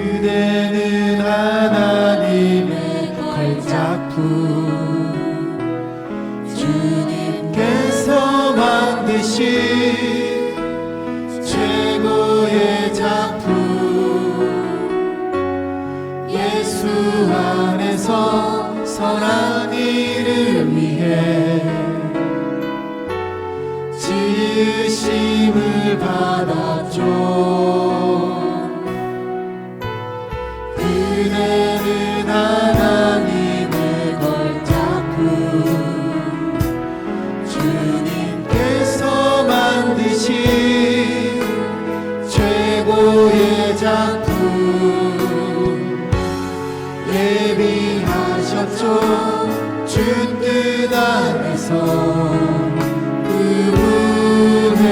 그대는 하나님의 걸작품, 주님께서 만드신 최고의 작품, 예수 안에서 선한 일을 위해 지으심을 받았죠. 그대는 하나님의 걸작품, 주님께서 만드신 최고의 작품, 예비하셨죠. 주 뜻 안에서 그분의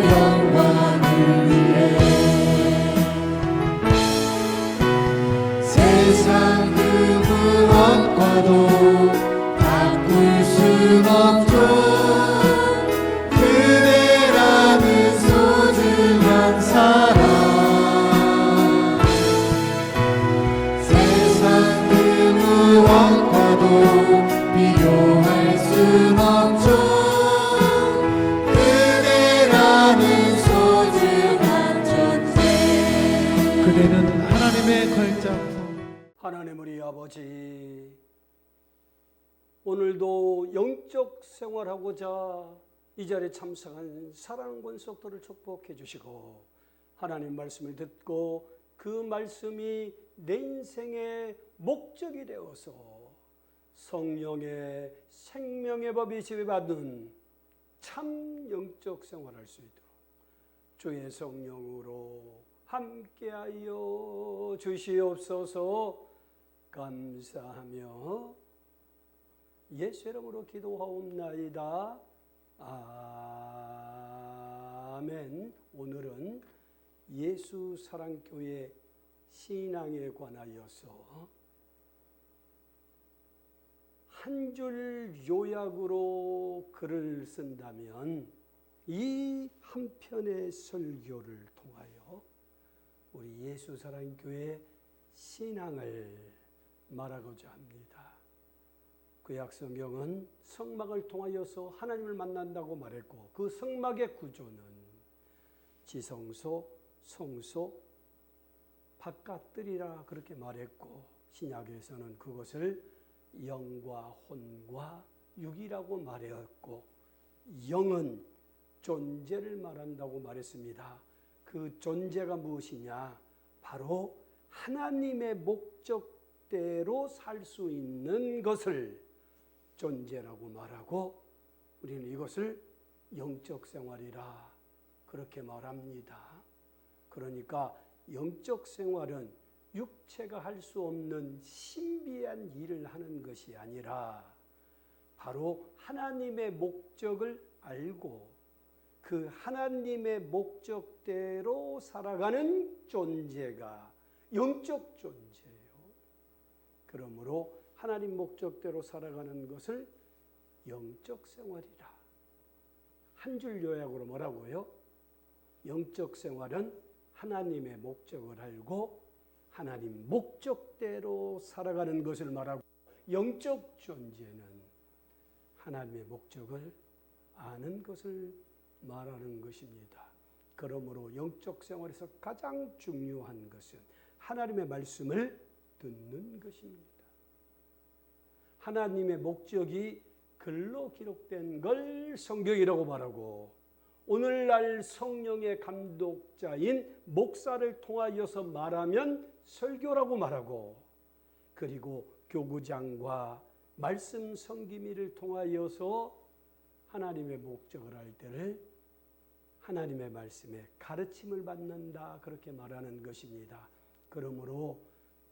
영광을 위해 세상 그 무엇과도 바꿀 순 없죠. 그대라는 소중한 사람, 세상 그 무엇과도 비교할 순 없죠. 그대라는 소중한 존재. 그대는 하나님의 걸작품. 하나님 우리 아버지, 오늘도 영적 생활하고자 이 자리에 참석한 사랑하는 권속들을 축복해 주시고, 하나님 말씀을 듣고 그 말씀이 내 인생의 목적이 되어서 성령의 생명의 법이 지배받는 참 영적 생활할 수 있도록 주의 성령으로 함께하여 주시옵소서. 감사하며 예수 이름으로 기도하옵나이다. 아멘. 오늘은 예수 사랑교회 신앙에 관하여서 한 줄 요약으로 글을 쓴다면 이 한 편의 설교를 통하여 우리 예수 사랑교회 신앙을 말하고자 합니다. 구약 성경은 성막을 통하여서 하나님을 만난다고 말했고, 그 성막의 구조는 지성소, 성소, 바깥들이라 그렇게 말했고, 신약에서는 그것을 영과 혼과 육이라고 말하였고, 영은 존재를 말한다고 말했습니다. 그 존재가 무엇이냐? 바로 하나님의 목적대로 살 수 있는 것을 존재라고 말하고, 우리는 이것을 영적 생활이라 그렇게 말합니다. 그러니까 영적 생활은 육체가 할 수 없는 신비한 일을 하는 것이 아니라 바로 하나님의 목적을 알고 그 하나님의 목적대로 살아가는 존재가 영적 존재예요. 그러므로 하나님 목적대로 살아가는 것을 영적 생활이라. 한 줄 요약으로 뭐라고요? 영적 생활은 하나님의 목적을 알고 하나님 목적대로 살아가는 것을 말하고, 영적 존재는 하나님의 목적을 아는 것을 말하는 것입니다. 그러므로 영적 생활에서 가장 중요한 것은 하나님의 말씀을 듣는 것입니다. 하나님의 목적이 글로 기록된 걸 성경이라고 말하고, 오늘날 성령의 감독자인 목사를 통하여서 말하면 설교라고 말하고, 그리고 교구장과 말씀 성기미를 통하여서 하나님의 목적을 알 때를 하나님의 말씀에 가르침을 받는다, 그렇게 말하는 것입니다. 그러므로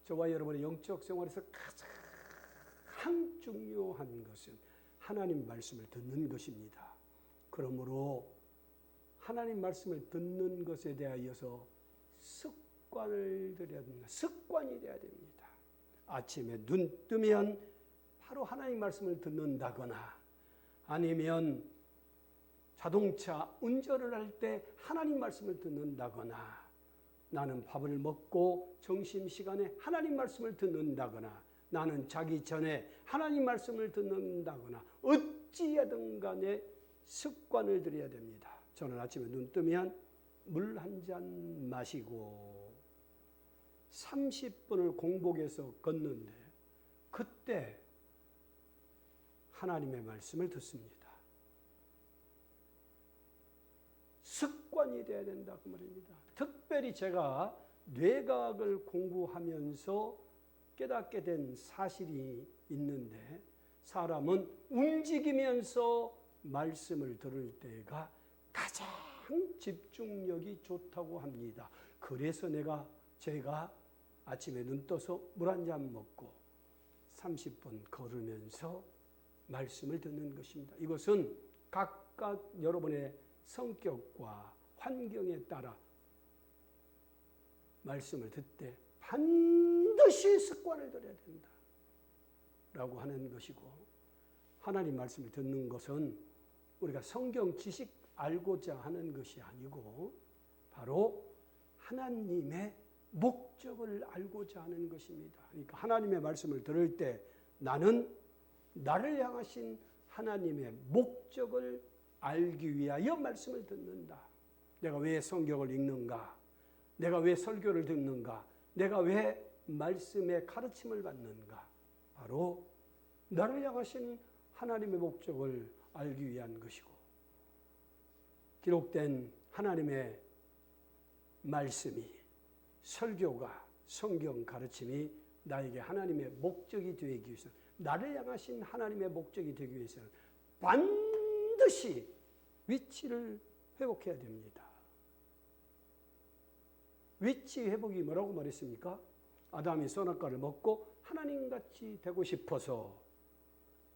저와 여러분의 영적 생활에서 가장 중요한 것은 하나님 말씀을 듣는 것입니다. 그러므로 하나님 말씀을 듣는 것에 대하여서 습관을 들여야 됩니다. 습관이 되어야 됩니다. 아침에 눈 뜨면 바로 하나님 말씀을 듣는다거나, 아니면 자동차 운전을 할 때 하나님 말씀을 듣는다거나, 나는 밥을 먹고 점심시간에 하나님 말씀을 듣는다거나 나는 자기 전에 하나님 말씀을 듣는다거나 어찌하든 간에 습관을 들여야 됩니다. 저는 아침에 눈 뜨면 물 한 잔 마시고 30분을 공복에서 걷는데 그때 하나님의 말씀을 듣습니다. 습관이 돼야 된다 그 말입니다. 특별히 제가 뇌과학을 공부하면서 깨닫게 된 사실이 있는데 사람은 움직이면서 말씀을 들을 때가 가장 집중력이 좋다고 합니다. 그래서 제가 아침에 눈 떠서 물 한 잔 먹고 30분 걸으면서 말씀을 듣는 것입니다. 이것은 각각 여러분의 성격과 환경에 따라 말씀을 듣되 반드시 습관을 들여야 된다 라고 하는 것이고, 하나님 말씀을 듣는 것은 우리가 성경 지식 알고자 하는 것이 아니고 바로 하나님의 목적을 알고자 하는 것입니다. 그러니까 하나님의 말씀을 들을 때 나는 나를 향하신 하나님의 목적을 알기 위하여 말씀을 듣는다. 내가 왜 성경을 읽는가? 내가 왜 설교를 듣는가? 내가 왜 말씀의 가르침을 받는가? 바로 나를 향하신 하나님의 목적을 알기 위한 것이고, 기록된 하나님의 말씀이, 설교가, 성경 가르침이 나에게 하나님의 목적이 되기 위해서, 나를 향하신 하나님의 목적이 되기 위해서는 반드시 위치를 회복해야 됩니다. 위치 회복이 뭐라고 말했습니까? 아담이 선악과를 먹고 하나님같이 되고 싶어서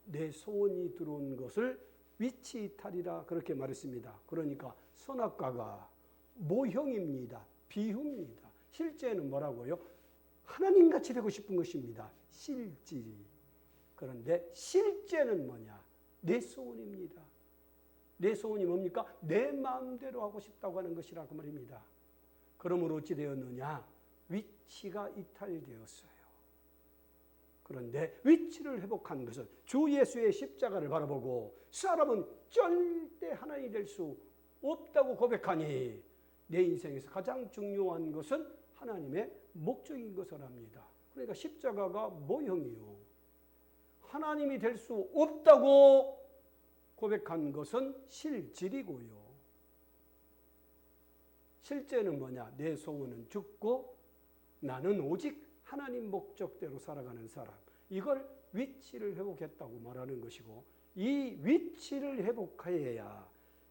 내 소원이 들어온 것을 위치 이탈이라 그렇게 말했습니다. 그러니까 선악과가 모형입니다. 비유입니다. 실제는 뭐라고요? 하나님같이 되고 싶은 것입니다. 실질이. 그런데 실제는 뭐냐? 내 소원입니다. 내 소원이 뭡니까? 내 마음대로 하고 싶다고 하는 것이라고 말입니다. 그러므로 어찌 되었느냐? 위치가 이탈되었어요. 그런데 위치를 회복한 것은 주 예수의 십자가를 바라보고 사람은 절대 하나님이 될 수 없다고 고백하니 내 인생에서 가장 중요한 것은 하나님의 목적인 것을 압니다. 그러니까 십자가가 모형이요. 하나님이 될 수 없다고 고백한 것은 실질이고요. 실제는 뭐냐? 내 소원은 죽고 나는 오직 하나님 목적대로 살아가는 사람. 이걸 위치를 회복했다고 말하는 것이고, 이 위치를 회복해야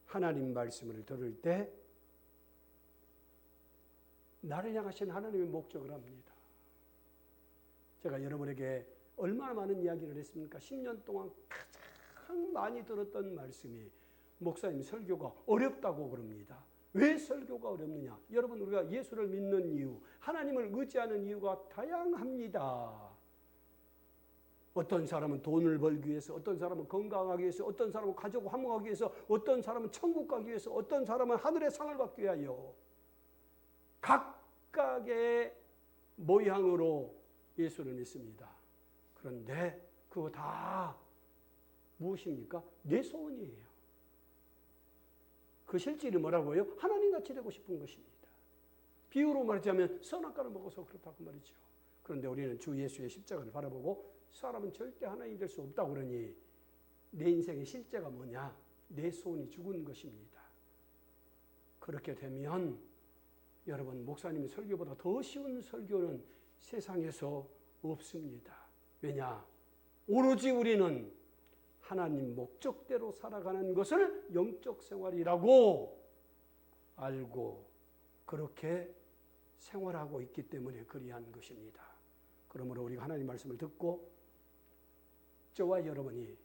하나님 말씀을 들을 때 나를 향하신 하나님의 목적을 합니다. 제가 여러분에게 얼마나 많은 이야기를 했습니까? 10년 동안 가장 많이 들었던 말씀이 목사님 설교가 어렵다고 그럽니다. 왜 설교가 어렵느냐? 여러분, 우리가 예수를 믿는 이유, 하나님을 의지하는 이유가 다양합니다. 어떤 사람은 돈을 벌기 위해서, 어떤 사람은 건강하기 위해서, 어떤 사람은 가족 화목하기 위해서, 어떤 사람은 천국 가기 위해서, 어떤 사람은 하늘의 상을 받기 위하여 각각의 모양으로 예수를 믿습니다. 그런데 그거 다 무엇입니까? 내 소원이에요. 그 실질이 뭐라고요? 하나님같이 되고 싶은 것입니다. 비유로 말하자면 선악과를 먹어서 그렇다고 말이죠. 그런데 우리는 주 예수의 십자가를 바라보고 사람은 절대 하나님이 될 수 없다고 그러니 내 인생의 실제가 뭐냐? 내 소원이 죽은 것입니다. 그렇게 되면 여러분, 목사님의 설교보다 더 쉬운 설교는 세상에서 없습니다. 왜냐? 오로지 우리는 하나님 목적대로 살아가는 것을 영적 생활이라고 알고 그렇게 생활하고 있기 때문에 그리한 것입니다. 그러므로 우리가 하나님 말씀을 듣고 저와 여러분이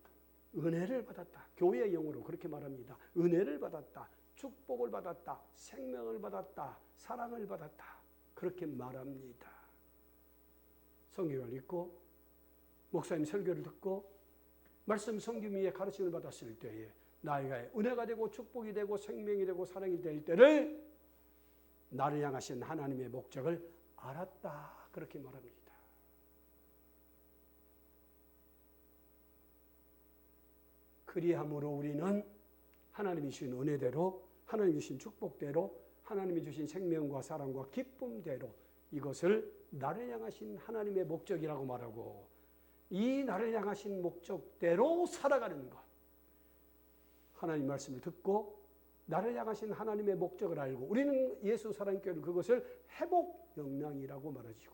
은혜를 받았다. 교회의 용어로 그렇게 말합니다. 은혜를 받았다. 축복을 받았다. 생명을 받았다. 사랑을 받았다. 그렇게 말합니다. 성경을 읽고 목사님 설교를 듣고 말씀 성경 위에 가르침을 받았을 때에 나에게 은혜가 되고 축복이 되고 생명이 되고 사랑이 될 때를 나를 향하신 하나님의 목적을 알았다. 그렇게 말합니다. 그리함으로 우리는 하나님이 주신 은혜대로, 하나님이 주신 축복대로, 하나님이 주신 생명과 사랑과 기쁨대로 이것을 나를 향하신 하나님의 목적이라고 말하고, 이 나를 향하신 목적대로 살아가는 것, 하나님 말씀을 듣고 나를 향하신 하나님의 목적을 알고, 우리는 예수 사랑교회는 그것을 회복 영향이라고 말하지요.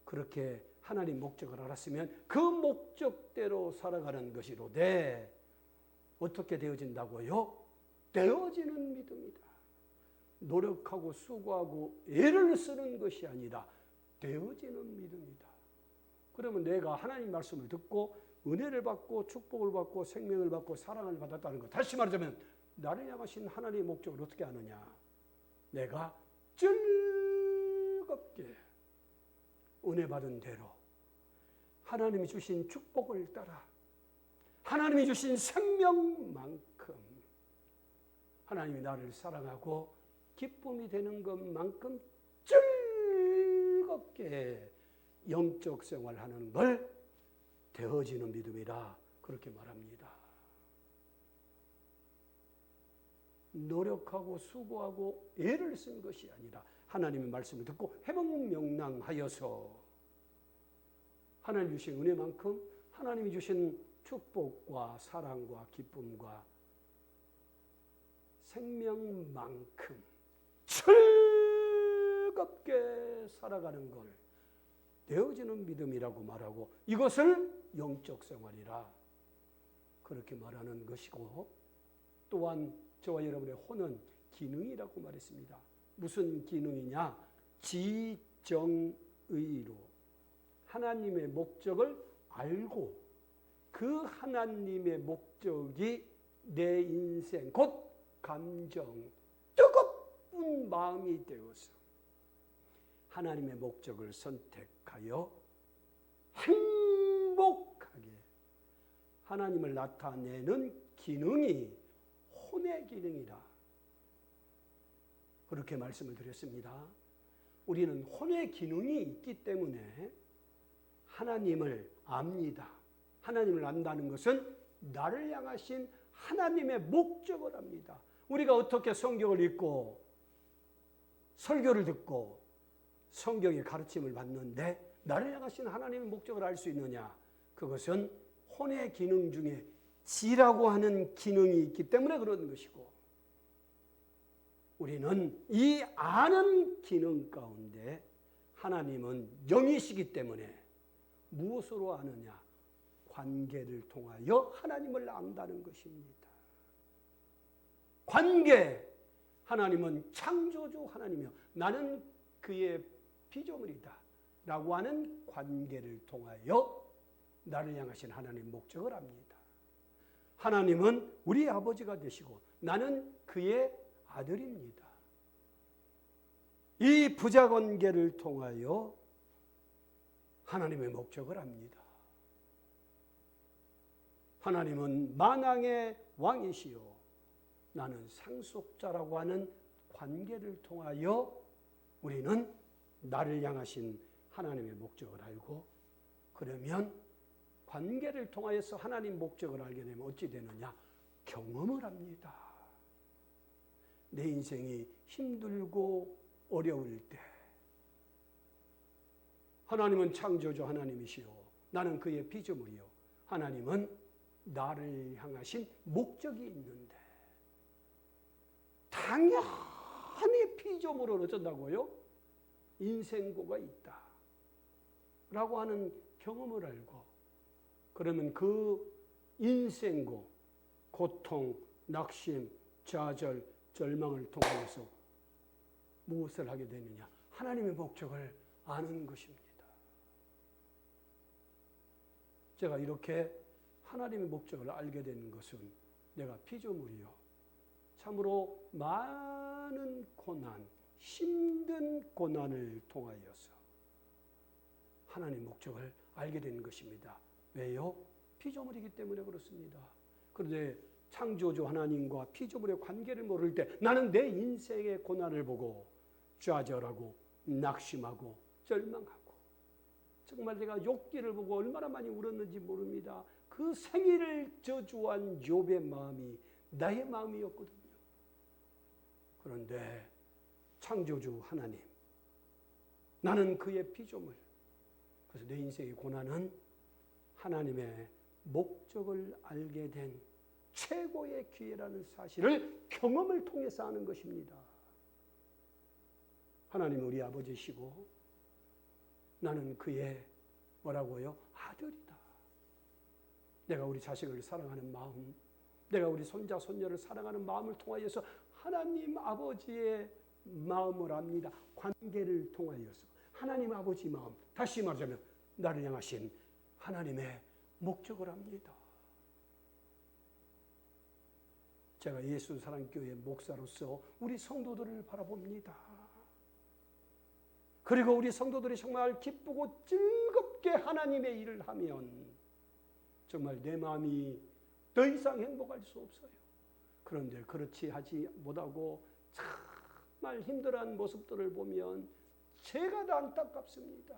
그렇게 하나님 목적을 알았으면 그 목적대로 살아가는 것이로되 어떻게 되어진다고요? 되어지는 믿음이다. 노력하고 수고하고 애를 쓰는 것이 아니라 되어지는 믿음이다. 그러면 내가 하나님 말씀을 듣고 은혜를 받고 축복을 받고 생명을 받고 사랑을 받았다는 것. 다시 말하자면 나를 향하신 하나님의 목적을 어떻게 아느냐? 내가 즐겁게 은혜 받은 대로 하나님이 주신 축복을 따라 하나님이 주신 생명만큼 하나님이 나를 사랑하고 기쁨이 되는 것만큼 즐겁게 영적 생활하는 걸 되어지는 믿음이라 그렇게 말합니다. 노력하고 수고하고 애를 쓴 것이 아니라 하나님의 말씀을 듣고 해몽명랑하여서 하나님 주신 은혜만큼 하나님이 주신 축복과 사랑과 기쁨과 생명만큼 즐겁게 살아가는 걸 되어지는 믿음이라고 말하고, 이것을 영적 생활이라 그렇게 말하는 것이고, 또한 저와 여러분의 혼은 기능이라고 말했습니다. 무슨 기능이냐? 지정의로 하나님의 목적을 알고 그 하나님의 목적이 내 인생 곧 감정, 뜨겁은 마음이 되어서 하나님의 목적을 선택하여 행복하게 하나님을 나타내는 기능이 혼의 기능이다. 그렇게 말씀을 드렸습니다. 우리는 혼의 기능이 있기 때문에 하나님을 압니다. 하나님을 안다는 것은 나를 향하신 하나님의 목적을 압니다. 우리가 어떻게 성경을 읽고 설교를 듣고 성경의 가르침을 받는데 나를 향하신 하나님의 목적을 알 수 있느냐? 그것은 혼의 기능 중에 지라고 하는 기능이 있기 때문에 그런 것이고, 우리는 이 아는 기능 가운데 하나님은 영이시기 때문에 무엇으로 아느냐? 관계를 통하여 하나님을 안다는 것입니다. 관계, 하나님은 창조주 하나님이요 나는 그의 피조물이다 라고 하는 관계를 통하여 나를 향하신 하나님 목적을 압니다. 하나님은 우리 아버지가 되시고 나는 그의 아들입니다. 이 부자관계를 통하여 하나님의 목적을 압니다. 하나님은 만왕의 왕이시요 나는 상속자라고 하는 관계를 통하여 우리는 나를 향하신 하나님의 목적을 알고, 그러면 관계를 통하여서 하나님 목적을 알게 되면 어찌 되느냐? 경험을 합니다. 내 인생이 힘들고 어려울 때 하나님은 창조주 하나님이시요 나는 그의 피조물이요 하나님은 나를 향하신 목적이 있는데 당연히 피조물은 어쩐다고요? 인생고가 있다 라고 하는 경험을 알고, 그러면 그 인생고, 고통, 낙심, 좌절, 절망을 통해서 무엇을 하게 되느냐? 하나님의 목적을 아는 것입니다. 제가 이렇게 하나님의 목적을 알게 되는 것은 내가 피조물이요 참으로 많은 고난, 힘든 고난을 통하여서 하나님 목적을 알게 되는 것입니다. 왜요? 피조물이기 때문에 그렇습니다. 그런데 창조주 하나님과 피조물의 관계를 모를 때 나는 내 인생의 고난을 보고 좌절하고 낙심하고 절망하고 정말 내가 욥기를 보고 얼마나 많이 울었는지 모릅니다. 그 생일을 저주한 욥의 마음이 나의 마음이었거든요. 그런데 창조주 하나님, 나는 그의 피조물. 그래서 내 인생의 고난은 하나님의 목적을 알게 된 최고의 기회라는 사실을 경험을 통해서 아는 것입니다. 하나님은 우리 아버지시고 나는 그의 뭐라고요? 아들이다. 내가 우리 자식을 사랑하는 마음, 내가 우리 손자 손녀를 사랑하는 마음을 통하여서 하나님 아버지의 마음을 압니다. 관계를 통하여서 하나님 아버지 마음, 다시 말하자면 나를 향하신 하나님의 목적을 압니다. 제가 예수 사랑교회 목사로서 우리 성도들을 바라봅니다. 그리고 우리 성도들이 정말 기쁘고 즐겁게 하나님의 일을 하면 정말 내 마음이 더 이상 행복할 수 없어요. 그런데 그렇지 하지 못하고 정말 힘들어하는 모습들을 보면 제가 다 안타깝습니다.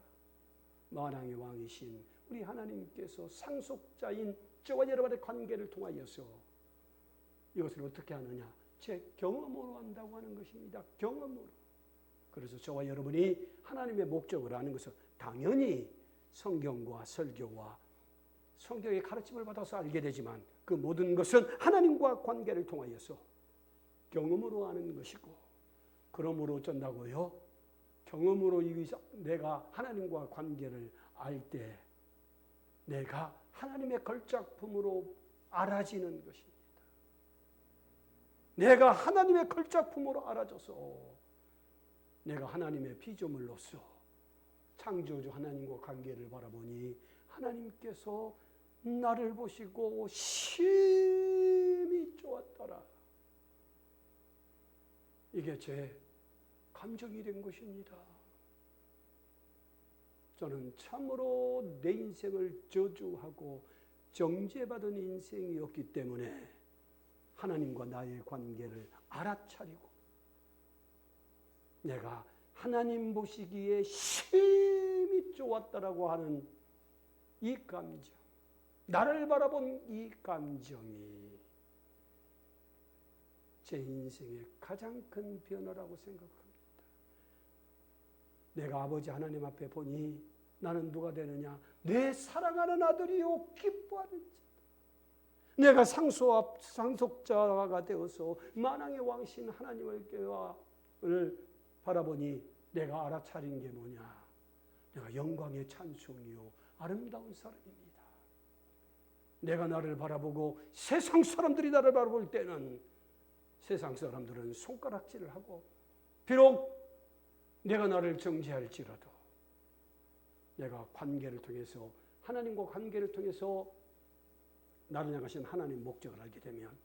만왕의 왕이신 우리 하나님께서 상속자인 저와 여러분의 관계를 통하여서 이것을 어떻게 하느냐? 제 경험으로 한다고 하는 것입니다. 경험으로. 그래서 저와 여러분이 하나님의 목적을 아는 것은 당연히 성경과 설교와 성경의 가르침을 받아서 알게 되지만 그 모든 것은 하나님과 관계를 통하여서 경험으로 아는 것이고, 그러므로 어쩐다고요? 경험으로 내가 하나님과 관계를 알 때 내가 하나님의 걸작품으로 알아지는 것입니다. 내가 하나님의 걸작품으로 알아져서 내가 하나님의 피조물로서 창조주 하나님과 관계를 바라보니 하나님께서 나를 보시고 심히 좋았더라. 이게 제 감정이 된 것입니다. 저는 참으로 내 인생을 저주하고 정죄받은 인생이었기 때문에 하나님과 나의 관계를 알아차리고 내가 하나님 보시기에 심히 좋았다라고 하는 이 감정, 나를 바라본 이 감정이 제 인생의 가장 큰 변화라고 생각합니다. 내가 아버지 하나님 앞에 보니 나는 누가 되느냐? 내 사랑하는 아들이요 기뻐하는 자. 내가 상속자가 되어서 만왕의 왕신 하나님을 바라보니 내가 알아차린 게 뭐냐? 내가 영광의 찬송이요 아름다운 사람입니다. 내가 나를 바라보고 세상 사람들이 나를 바라볼 때는 세상 사람들은 손가락질을 하고 비록 내가 나를 정죄할지라도 내가 관계를 통해서 하나님과 관계를 통해서 나를 향하신 하나님 목적을 알게 되면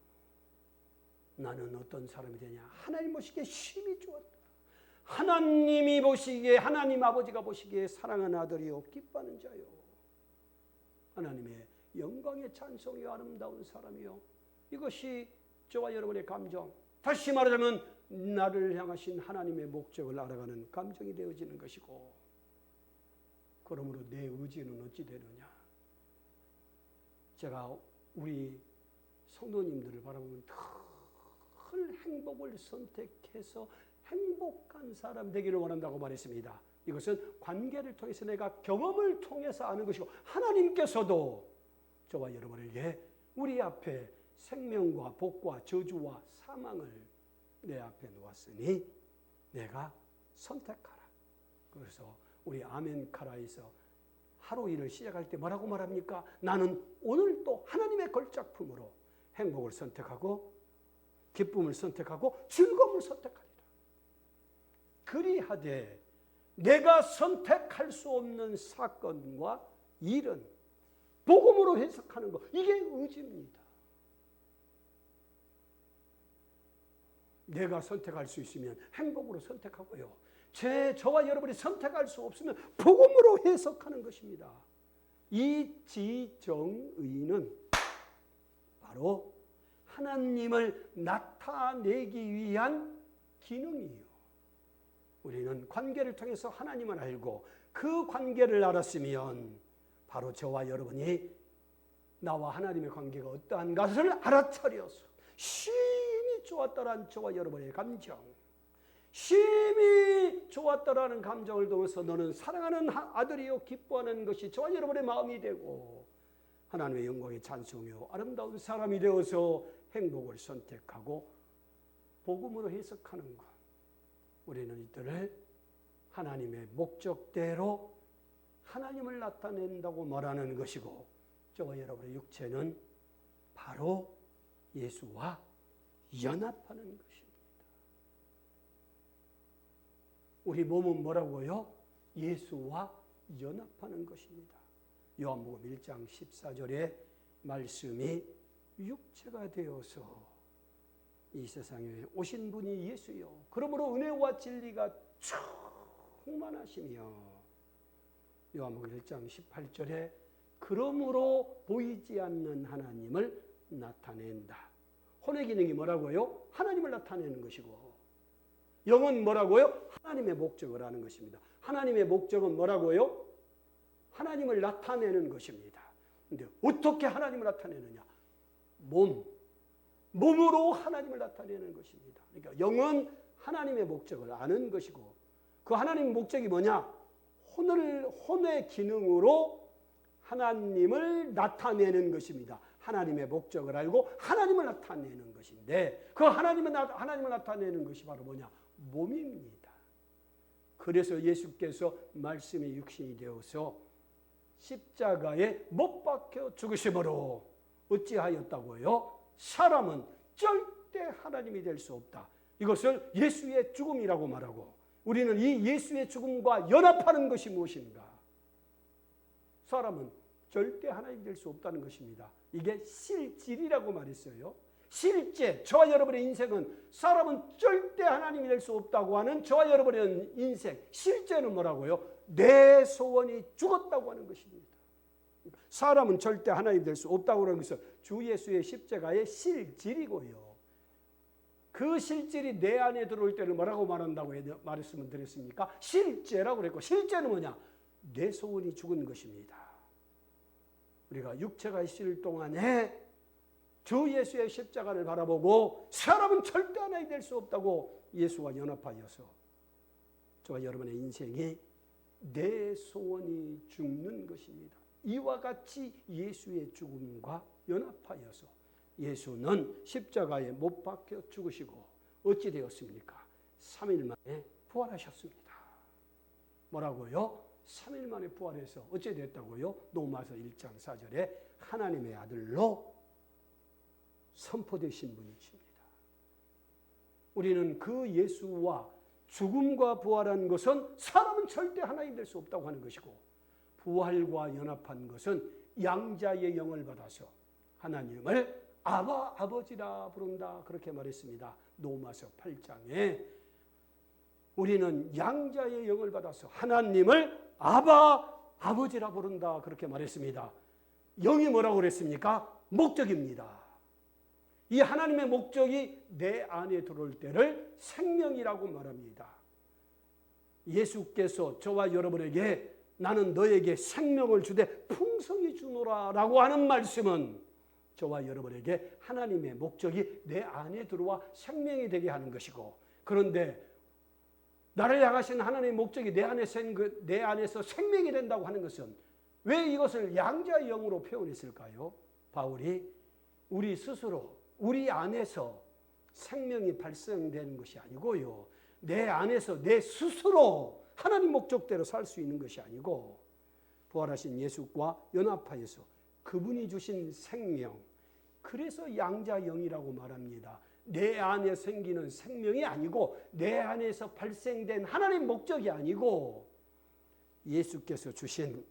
나는 어떤 사람이 되냐? 하나님 보시기에 심히 좋았다. 하나님이 보시기에 하나님 아버지가 보시기에 사랑하는 아들이요 기뻐하는 자요. 하나님의 영광의 찬송이 아름다운 사람이요. 이것이 저와 여러분의 감정. 다시 말하자면 나를 향하신 하나님의 목적을 알아가는 감정이 되어지는 것이고, 그러므로 내 의지는 어찌 되느냐? 제가 우리 성도님들을 바라보면 늘 행복을 선택해서 행복한 사람 되기를 원한다고 말했습니다. 이것은 관계를 통해서 내가 경험을 통해서 아는 것이고, 하나님께서도 저와 여러분에게 우리 앞에 생명과 복과 저주와 사망을 내 앞에 놓았으니 내가 선택하라. 그래서 우리 아멘카라에서 하루 일을 시작할 때 뭐라고 말합니까? 나는 오늘 또 하나님의 걸작품으로 행복을 선택하고 기쁨을 선택하고 즐거움을 선택하리라. 그리하되 내가 선택할 수 없는 사건과 일은 복음으로 해석하는 것, 이게 의지입니다. 내가 선택할 수 있으면 행복으로 선택하고요. 저와 여러분이 선택할 수 없으면 복음으로 해석하는 것입니다. 이 지정의는 바로 하나님을 나타내기 위한 기능이에요. 우리는 관계를 통해서 하나님을 알고 그 관계를 알았으면 바로 저와 여러분이 나와 하나님의 관계가 어떠한 것을 알아차려서 심히 좋았다라는 저와 여러분의 감정, 심히 좋았다라는 감정을 통해서 너는 사랑하는 아들이요 기뻐하는 것이 저와 여러분의 마음이 되고 하나님의 영광에 찬송하며 아름다운 사람이 되어서 행복을 선택하고 복음으로 해석하는 것. 우리는 이들을 하나님의 목적대로 하나님을 나타낸다고 말하는 것이고 저와 여러분의 육체는 바로 예수와 연합하는 것입니다. 우리 몸은 뭐라고요? 예수와 연합하는 것입니다. 요한복음 1장 14절의 말씀이 육체가 되어서 이 세상에 오신 분이 예수요. 그러므로 은혜와 진리가 충만하시며 요한복음 1장 18절에 그러므로 보이지 않는 하나님을 나타낸다. 혼의 기능이 뭐라고요? 하나님을 나타내는 것이고 영은 뭐라고요? 하나님의 목적을 하는 것입니다. 하나님의 목적은 뭐라고요? 하나님을 나타내는 것입니다. 근데 어떻게 하나님을 나타내느냐? 몸으로 하나님을 나타내는 것입니다. 그러니까 영은 하나님의 목적을 아는 것이고 그 하나님의 목적이 뭐냐? 혼의 기능으로 하나님을 나타내는 것입니다. 하나님의 목적을 알고 하나님을 나타내는 것인데 그 하나님을 나타내는 것이 바로 뭐냐? 몸입니다. 그래서 예수께서 말씀이 육신이 되어서 십자가에 못 박혀 죽으심으로 어찌하였다고요? 사람은 절대 하나님이 될 수 없다. 이것을 예수의 죽음이라고 말하고 우리는 이 예수의 죽음과 연합하는 것이 무엇인가? 사람은 절대 하나님이 될 수 없다는 것입니다. 이게 실질이라고 말했어요. 실제 저와 여러분의 인생은 사람은 절대 하나님이 될 수 없다고 하는 저와 여러분의 인생 실제는 뭐라고요? 내 소원이 죽었다고 하는 것입니다. 사람은 절대 하나님이 될 수 없다고 하는 것은 주 예수의 십자가의 실질이고요. 그 실질이 내 안에 들어올 때는 뭐라고 말한다고 말했으면 드렸습니까? 실제라고 그랬고 실제는 뭐냐? 내 소원이 죽은 것입니다. 우리가 육체가 있을 동안에 주 예수의 십자가를 바라보고 사람은 절대 하나님이 될 수 없다고 예수와 연합하여서 저와 여러분의 인생이 내 소원이 죽는 것입니다. 이와 같이 예수의 죽음과 연합하여서 예수는 십자가에 못 박혀 죽으시고 어찌 되었습니까? 3일 만에 부활하셨습니다. 뭐라고요? 3일 만에 부활해서 어찌 됐다고요? 로마서 1장 4절에 하나님의 아들로 선포되신 분이십니다. 우리는 그 예수와 죽음과 부활한 것은 사람은 절대 하나님 될 수 없다고 하는 것이고 부활과 연합한 것은 양자의 영을 받아서 하나님을 아바 아버지라 부른다 그렇게 말했습니다. 로마서 8장에 우리는 양자의 영을 받아서 하나님을 아바 아버지라 부른다 그렇게 말했습니다. 영이 뭐라고 그랬습니까? 목적입니다. 이 하나님의 목적이 내 안에 들어올 때를 생명이라고 말합니다. 예수께서 저와 여러분에게 나는 너에게 생명을 주되 풍성히 주노라 라고 하는 말씀은 저와 여러분에게 하나님의 목적이 내 안에 들어와 생명이 되게 하는 것이고 그런데 나를 향하신 하나님의 목적이 내 안에서 생명이 된다고 하는 것은 왜 이것을 양자의 영으로 표현했을까요? 바울이 우리 스스로 우리 안에서 생명이 발생되는 것이 아니고요. 내 안에서 내 스스로 하나님 목적대로 살 수 있는 것이 아니고 부활하신 예수와 연합하여서 그분이 주신 생명 그래서 양자영이라고 말합니다. 내 안에 생기는 생명이 아니고 내 안에서 발생된 하나님 목적이 아니고 예수께서 주신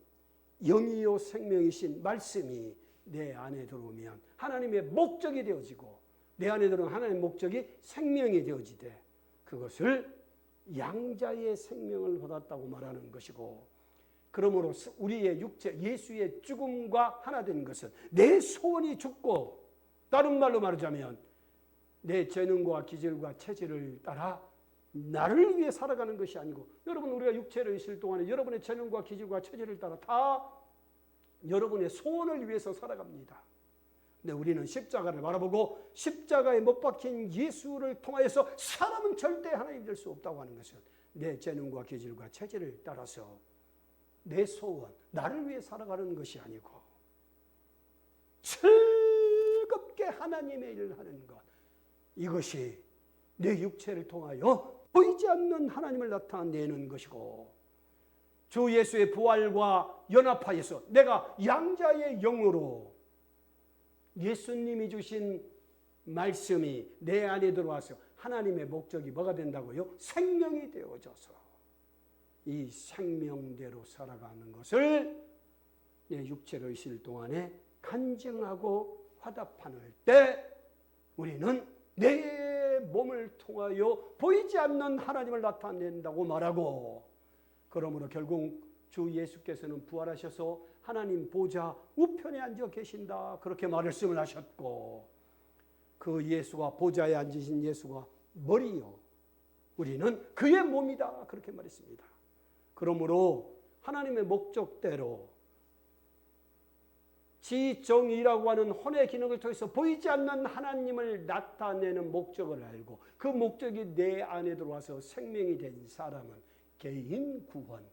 영이요 생명이신 말씀이 내 안에 들어오면 하나님의 목적이 되어지고 내 안에 들어오면 하나님의 목적이 생명이 되어지되 그것을 양자의 생명을 받았다고 말하는 것이고 그러므로 우리의 육체 예수의 죽음과 하나 된 것은 내 소원이 죽고 다른 말로 말하자면 내 재능과 기질과 체질을 따라 나를 위해 살아가는 것이 아니고, 여러분 우리가 육체로 있을 동안에 여러분의 재능과 기질과 처지를 따라 다 여러분의 소원을 위해서 살아갑니다. 근데 우리는 십자가를 바라보고 십자가에 못 박힌 예수를 통하여서 사람은 절대 하나님 될 수 없다고 하는 것은 내 재능과 기질과 체질을 따라서 내 소원, 나를 위해 살아가는 것이 아니고 즐겁게 하나님의 일을 하는 것, 이것이 내 육체를 통하여 보이지 않는 하나님을 나타내는 것이고, 주 예수의 부활과 연합하여서 내가 양자의 영으로 예수님이 주신 말씀이 내 안에 들어와서 하나님의 목적이 뭐가 된다고요? 생명이 되어져서 이 생명대로 살아가는 것을 내 육체로 있을 동안에 간증하고 화답하는 때 우리는 내 몸을 통하여 보이지 않는 하나님을 나타낸다고 말하고, 그러므로 결국 주 예수께서는 부활하셔서 하나님 보좌 우편에 앉아 계신다, 그렇게 말씀을 하셨고, 그 예수가, 보좌에 앉으신 예수가 머리요, 우리는 그의 몸이다, 그렇게 말했습니다. 그러므로 하나님의 목적대로 지정이라고 하는 혼의 기능을 통해서 보이지 않는 하나님을 나타내는 목적을 알고 그 목적이 내 안에 들어와서 생명이 된 사람은 개인 구원,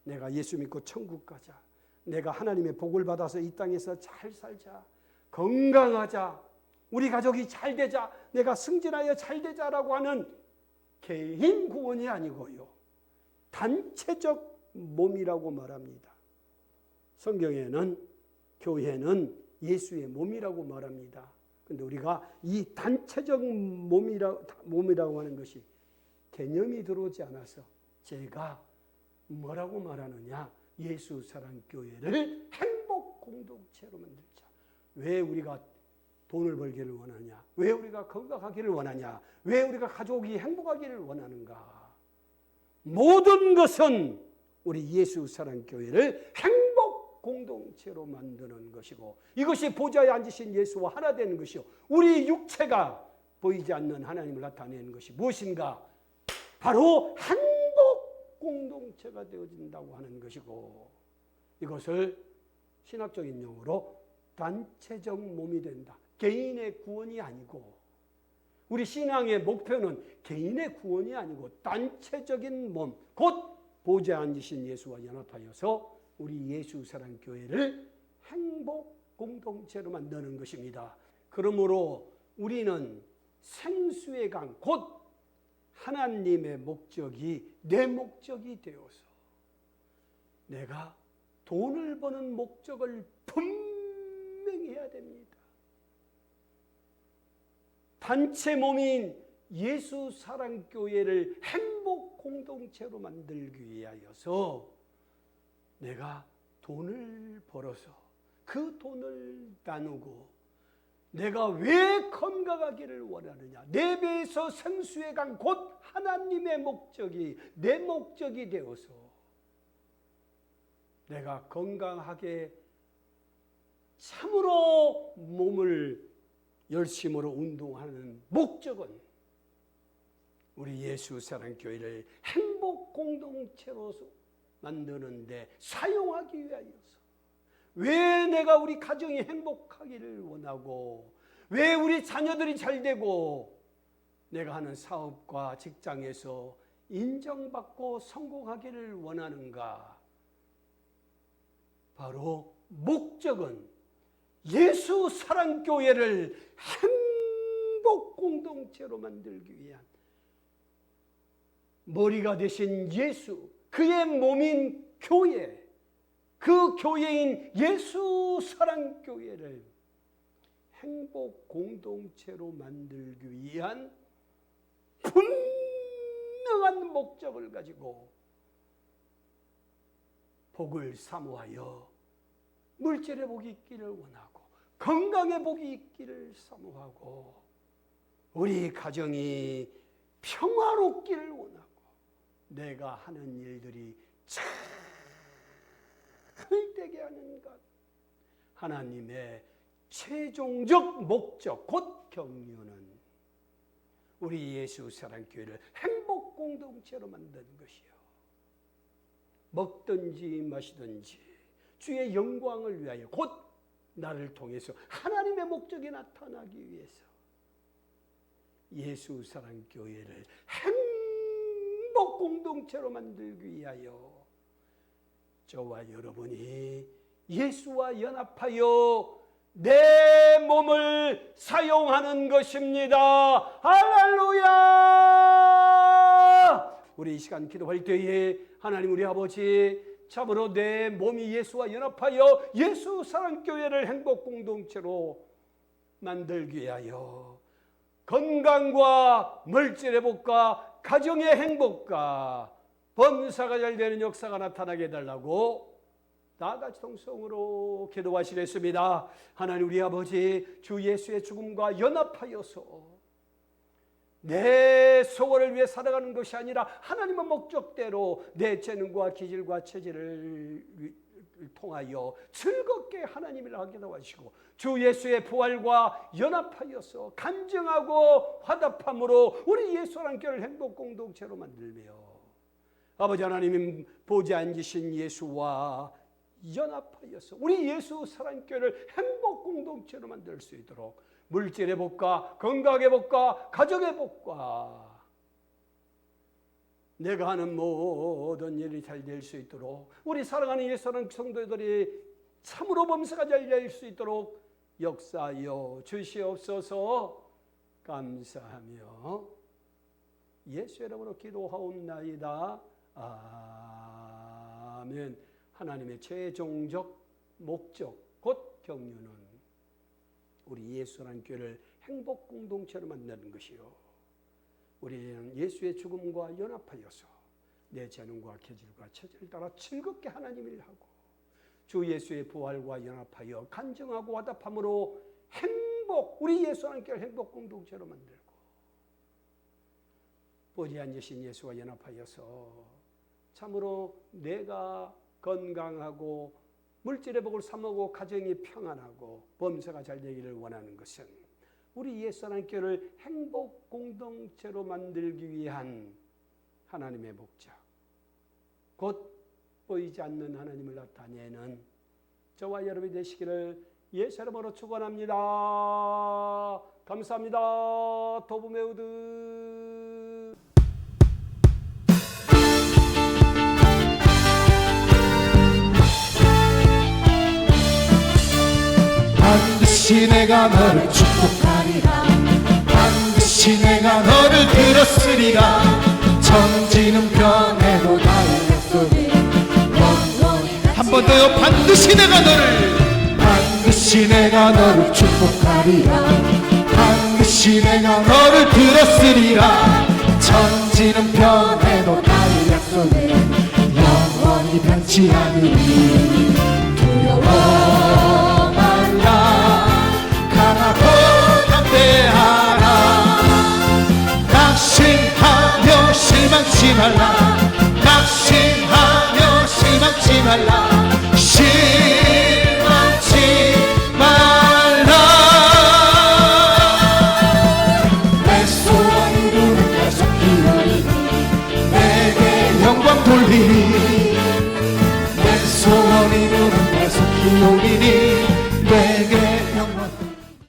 내가 예수 믿고 천국 가자, 내가 하나님의 복을 받아서 이 땅에서 잘 살자, 건강하자, 우리 가족이 잘 되자, 내가 승진하여 잘 되자라고 하는 개인 구원이 아니고요, 단체적 몸이라고 말합니다. 성경에는 교회는 예수의 몸이라고 말합니다. 그런데 우리가 이 단체적 몸이라고 하는 것이 개념이 들어오지 않아서 제가 뭐라고 말하느냐, 예수 사랑교회를 행복 공동체로 만들자. 왜 우리가 돈을 벌기를 원하냐, 왜 우리가 건강하기를 원하냐, 왜 우리가 가족이 행복하기를 원하는가, 모든 것은 우리 예수 사랑교회를 행복 공동체로 만드는 것이고, 이것이 보좌에 앉으신 예수와 하나 되는 것이요, 우리 육체가 보이지 않는 하나님을 나타내는 것이 무엇인가, 바로 행복 공동체가 되어진다고 하는 것이고, 이것을 신학적인 용어로 단체적 몸이 된다, 개인의 구원이 아니고, 우리 신앙의 목표는 개인의 구원이 아니고 단체적인 몸, 곧 보좌에 앉으신 예수와 연합하여서 우리 예수 사랑 교회를 행복 공동체로 만드는 것입니다. 그러므로 우리는 생수의 강, 곧 하나님의 목적이 내 목적이 되어서 내가 돈을 버는 목적을 분명히 해야 됩니다. 단체 몸인 예수 사랑 교회를 행복 공동체로 만들기 위하여서 내가 돈을 벌어서 그 돈을 나누고, 내가 왜 건강하기를 원하느냐, 내 배에서 생수의 강, 곧 하나님의 목적이 내 목적이 되어서 내가 건강하게 참으로 몸을 열심으로 운동하는 목적은 우리 예수 사랑 교회를 행복 공동체로 만드는데 사용하기 위하여서, 왜 내가 우리 가정이 행복하기를 원하고, 왜 우리 자녀들이 잘 되고, 내가 하는 사업과 직장에서 인정받고 성공하기를 원하는가, 바로 목적은 예수 사랑교회를 행복 공동체로 만들기 위한 머리가 되신 예수, 그의 몸인 교회, 그 교회인 예수 사랑교회를 행복 공동체로 만들기 위한 분명한 목적을 가지고 복을 사모하여 물질의 복이 있기를 원하고, 건강의 복이 있기를 사모하고, 우리 가정이 평화롭기를 원하고, 내가 하는 일들이 잘 되게 하는 것, 하나님의 최종적 목적, 곧 경륜은 우리 예수 사랑교회를 행복 행복 공동체로 만든 것이요. 먹든지 마시든지 주의 영광을 위하여, 곧 나를 통해서 하나님의 목적이 나타나기 위해서 예수 사랑교회를 행복 공동체로 만들기 위하여 저와 여러분이 예수와 연합하여 내 몸을 사용하는 것입니다. 할렐루야! 우리 이 시간 기도할 때에 하나님 우리 아버지, 참으로 내 몸이 예수와 연합하여 예수 사랑교회를 행복 공동체로 만들기 위하여 건강과 물질의 복과 가정의 행복과 범사가 잘 되는 역사가 나타나게 해달라고 나같이 통성으로 기도하시겠습니다. 하나님 우리 아버지, 주 예수의 죽음과 연합하여서 내 소원을 위해 살아가는 것이 아니라 하나님의 목적대로 내 재능과 기질과 체질을 통하여 즐겁게 하나님을 하게 도와주시고, 주 예수의 부활과 연합하여서 간증하고 화답함으로 우리 예수라는 교회를 행복 공동체로 만들며, 아버지 하나님 보지 앉으신 예수와 연합하여서 우리 예수 사랑교회를 행복 공동체로 만들 수 있도록 물질의 복과 건강의 복과 가정의 복과 내가 하는 모든 일이 잘 될 수 있도록 우리 사랑하는 예수 사랑 성도들이 참으로 범사가 잘 될 수 있도록 역사하여 주시옵소서. 감사하며 예수의 이름으로 기도하옵나이다. 아멘. 하나님의 최종적 목적 곧 경륜은 우리 예수라는 교회를 행복 공동체로 만드는 것이요, 우리는 예수의 죽음과 연합하여서 내 재능과 기질과 체질을 따라 즐겁게 하나님 일을 하고 주 예수의 부활과 연합하여 간증하고 화답함으로 행복, 우리 예수라는 교회를 행복 공동체로 만들고 보지 않으신 예수와 연합하여서 참으로 내가 건강하고 물질의 복을 삼고 가정이 평안하고 범사가 잘 되기를 원하는 것은 우리 예수라는 교회를 행복 공동체로 만들기 위한 하나님의 목적, 곧 보이지 않는 하나님을 나타내는 저와 여러분이 되시기를 예수 이름으로 축원합니다. 감사합니다. 도부메우드. 반드시 내가 너를 축복하리라. 반드시 내가 너를 들었으리라. 천지는 변해도 나의 약속이 영원히. 한 번 더요. 반드시 내가 너를 축복하리라. 반드시 내가 너를 들었으리라. 천지는 변해도 나의 약속이 영원히 변치 않으리. 두려워 강하고 담대하라. 낙심하며 실망치 말라. 낙심하며 실망치 말라. 실망치 말라. 내 소원이 이루는 계속 이루리니 내게 영광 돌리니. 내 소원이 이루는 계속 이루리니